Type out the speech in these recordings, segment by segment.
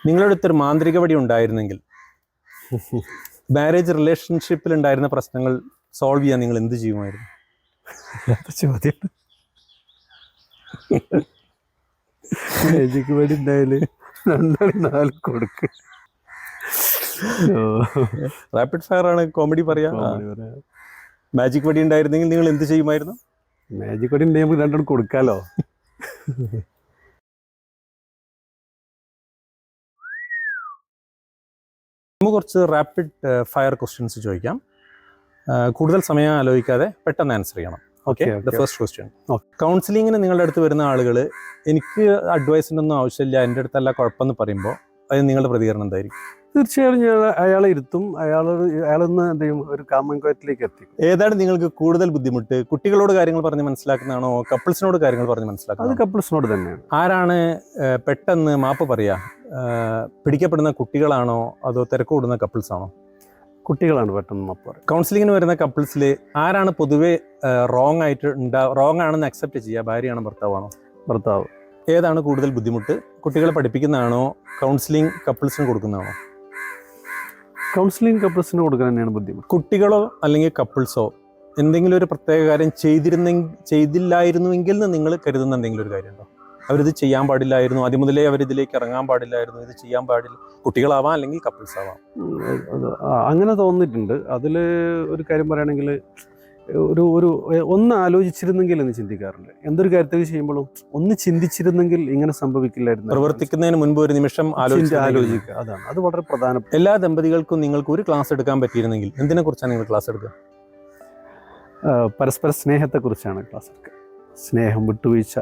നിങ്ങളുടെ അടുത്തൊരു മാന്ത്രിക വടി ഉണ്ടായിരുന്നെങ്കിൽ മാരേജ് റിലേഷൻഷിപ്പിൽ ഉണ്ടായിരുന്ന പ്രശ്നങ്ങൾ സോൾവ് ചെയ്യാൻ നിങ്ങൾ എന്ത് ചെയ്യുമായിരുന്നു? ചോദ്യം. മാജിക് വടി ഉണ്ടായാല് 4 കൊടുക്ക്. റാപ്പിഡ് ഫയർ ആണ് കോമഡി പറയാ. മാജിക് വടി ഉണ്ടായിരുന്നെങ്കിൽ നിങ്ങൾ എന്ത് ചെയ്യുമായിരുന്നു? മാജിക് വടി ഉണ്ടെങ്കിൽ 2 കൊടുക്കാലോ. നമുക്ക് കുറച്ച് റാപ്പിഡ് ഫയർ ക്വസ്റ്റ്യൻസ് ചോദിക്കാം. കൂടുതൽ സമയം ആലോചിക്കാതെ പെട്ടെന്ന് ആൻസർ ചെയ്യണം. ഓക്കെ. The first question. കൗൺസിലിങ്ങിന് നിങ്ങളുടെ അടുത്ത് വരുന്ന ആളുകൾ എനിക്ക് അഡ്വൈസിൻ്റെ ഒന്നും ആവശ്യമില്ല, എൻ്റെ അടുത്തല്ല കുഴപ്പമെന്ന് പറയുമ്പോൾ അത് നിങ്ങളുടെ പ്രതികരണം എന്തായിരിക്കും? തീർച്ചയായും ഞാൻ അയാളെ ഇരുത്തും. അയാളൊന്ന് എന്ത് ചെയ്യും, ഒരു കാമൻ ക്വയറ്റിലേക്ക് എത്തിക്കും. ഏതാണ് നിങ്ങൾക്ക് കൂടുതൽ ബുദ്ധിമുട്ട്? കുട്ടികളോട് കാര്യങ്ങൾ പറഞ്ഞ് മനസ്സിലാക്കുന്നതാണോ, കപ്പിൾസിനോട് കാര്യങ്ങൾ പറഞ്ഞ് മനസ്സിലാക്കുന്നത്? അത് കപ്പിൾസിനോട് തന്നെയാണ്. ആരാണ് പെട്ടെന്ന് മാപ്പ് പറയുക? പിടിക്കപ്പെടുന്ന കുട്ടികളാണോ അതോ തിരക്ക് കൂടുന്ന കപ്പിൾസാണോ? കുട്ടികളാണ് പെട്ടെന്ന് മാപ്പ് പറയുക. കൗൺസിലിങ്ങിന് വരുന്ന കപ്പിൾസിൽ ആരാണ് പൊതുവെ റോങ് ആയിട്ട് റോങ് ആണെന്ന് അക്സെപ്റ്റ് ചെയ്യുക? ഭാര്യയാണോ ഭർത്താവാണോ? ഭർത്താവ്. ഏതാണ് കൂടുതൽ ബുദ്ധിമുട്ട്? കുട്ടികളെ പഠിപ്പിക്കുന്നതാണോ ചെയ്ലിംഗ് കപ്പിൾസിന് കൊടുക്കുന്നതാണോ? കൗൺസിലിംഗ് കപ്പിൾസിന് കൊടുക്കാൻ തന്നെയാണ് ബുദ്ധിമുട്ട്. കുട്ടികളോ അല്ലെങ്കിൽ കപ്പിൾസോ എന്തെങ്കിലും ഒരു പ്രത്യേക കാര്യം ചെയ്തില്ലായിരുന്നുവെങ്കിൽ എന്ന് നിങ്ങൾ കരുതുന്ന എന്തെങ്കിലും ഒരു കാര്യമുണ്ടോ? അവരിത് ചെയ്യാൻ പാടില്ലായിരുന്നു, ആദ്യം മുതലേ അവരിതിലേക്ക് ഇറങ്ങാൻ പാടില്ലായിരുന്നു, ഇത് ചെയ്യാൻ പാടില്ല? കുട്ടികളാവാം അല്ലെങ്കിൽ കപ്പിൾസ് ആവാം. അങ്ങനെ തോന്നിയിട്ടുണ്ട്. അതിൽ ഒരു കാര്യം പറയുകയാണെങ്കിൽ ഒന്ന് ആലോചിച്ചിരുന്നെങ്കിൽ എന്ന് ചിന്തിക്കാറുണ്ട്. എന്തൊരു കാര്യത്തിൽ ചെയ്യുമ്പോഴും ഒന്ന് ചിന്തിച്ചിരുന്നെങ്കിൽ ഇങ്ങനെ സംഭവിക്കില്ലായിരുന്നു. പ്രവർത്തിക്കുന്നതിന് മുൻപ് ഒരു നിമിഷം ആലോചിക്കുക. അതാണ്, അത് വളരെ പ്രധാനപ്പെട്ട. എല്ലാ ദമ്പതികൾക്കും നിങ്ങൾക്ക് ഒരു ക്ലാസ് എടുക്കാൻ പറ്റിയിരുന്നെങ്കിൽ എന്തിനെ കുറിച്ചാണ് നിങ്ങൾ ക്ലാസ് എടുക്കുക? പരസ്പര സ്നേഹത്തെക്കുറിച്ചാണ് ക്ലാസ് എടുക്കുക. സ്നേഹം, വിട്ടുവീഴ്ച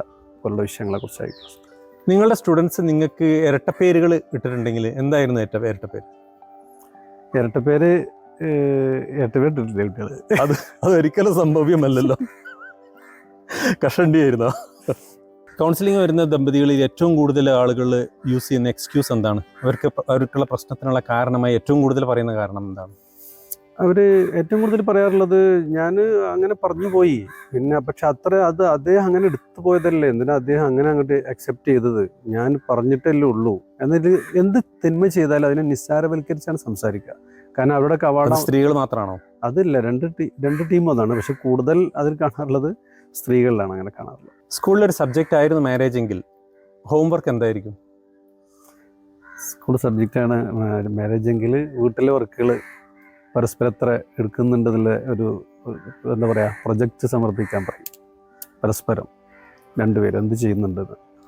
പോലുള്ള വിഷയങ്ങളെ കുറിച്ചായി ക്ലാസ്. നിങ്ങളുടെ സ്റ്റുഡൻസ് നിങ്ങൾക്ക് ഇരട്ടപ്പേരുകൾ ഇട്ടിട്ടുണ്ടെങ്കിൽ എന്തായിരുന്നു ഇരട്ടപ്പേര്? ഇരട്ടപ്പേര് അതൊരിക്കലും സംഭവ്യമല്ലല്ലോ. കഷണ്ടിയായിരുന്നോ? കൗൺസിലിംഗ് വരുന്ന ദമ്പതികളിൽ ഏറ്റവും കൂടുതൽ ആളുകൾ യൂസ് ചെയ്യുന്ന എക്സ്ക്യൂസ് എന്താണ്? അവർക്കുള്ള പ്രശ്നത്തിനുള്ള കാരണമായി ഏറ്റവും കൂടുതൽ പറയുന്ന കാരണം എന്താണ്? അവർ ഏറ്റവും കൂടുതൽ പറയാറുള്ളത്, ഞാൻ അങ്ങനെ പറഞ്ഞു പോയി, പിന്നെ പക്ഷെ അദ്ദേഹം അങ്ങനെ എടുത്തു പോയതല്ലേ, എന്തിനാ അദ്ദേഹം അങ്ങനെ അങ്ങോട്ട് അക്സെപ്റ്റ് ചെയ്തത്, ഞാൻ പറഞ്ഞിട്ടല്ലേ ഉള്ളൂ എന്നിട്ട് എന്ത് തിന്മ ചെയ്താലും അതിനെ നിസ്സാരവൽക്കരിച്ചാണ് സംസാരിക്കുക. കാരണം അവരുടെ കവാടം സ്ത്രീകൾ മാത്രമാണോ? അതില്ല, രണ്ട് ടീമും അതാണ്. പക്ഷെ കൂടുതൽ അതിൽ കാണാറുള്ളത് സ്ത്രീകളിലാണ് അങ്ങനെ കാണാറുള്ളത്. സ്കൂളിലൊരു സബ്ജക്റ്റ് ആയിരുന്നു മാരേജ് എങ്കിൽ ഹോംവർക്ക് എന്തായിരിക്കും? സ്കൂൾ സബ്ജക്റ്റാണ് മാരേജ് എങ്കിൽ വീട്ടിലെ വർക്കുകൾ പരസ്പരം എത്ര എടുക്കുന്നുണ്ടെന്നുള്ള ഒരു എന്താ പറയുക, പ്രൊജക്റ്റ് സമർപ്പിക്കാൻ പറയും. പരസ്പരം രണ്ടുപേരും എന്ത് ചെയ്യുന്നുണ്ടെന്ന്.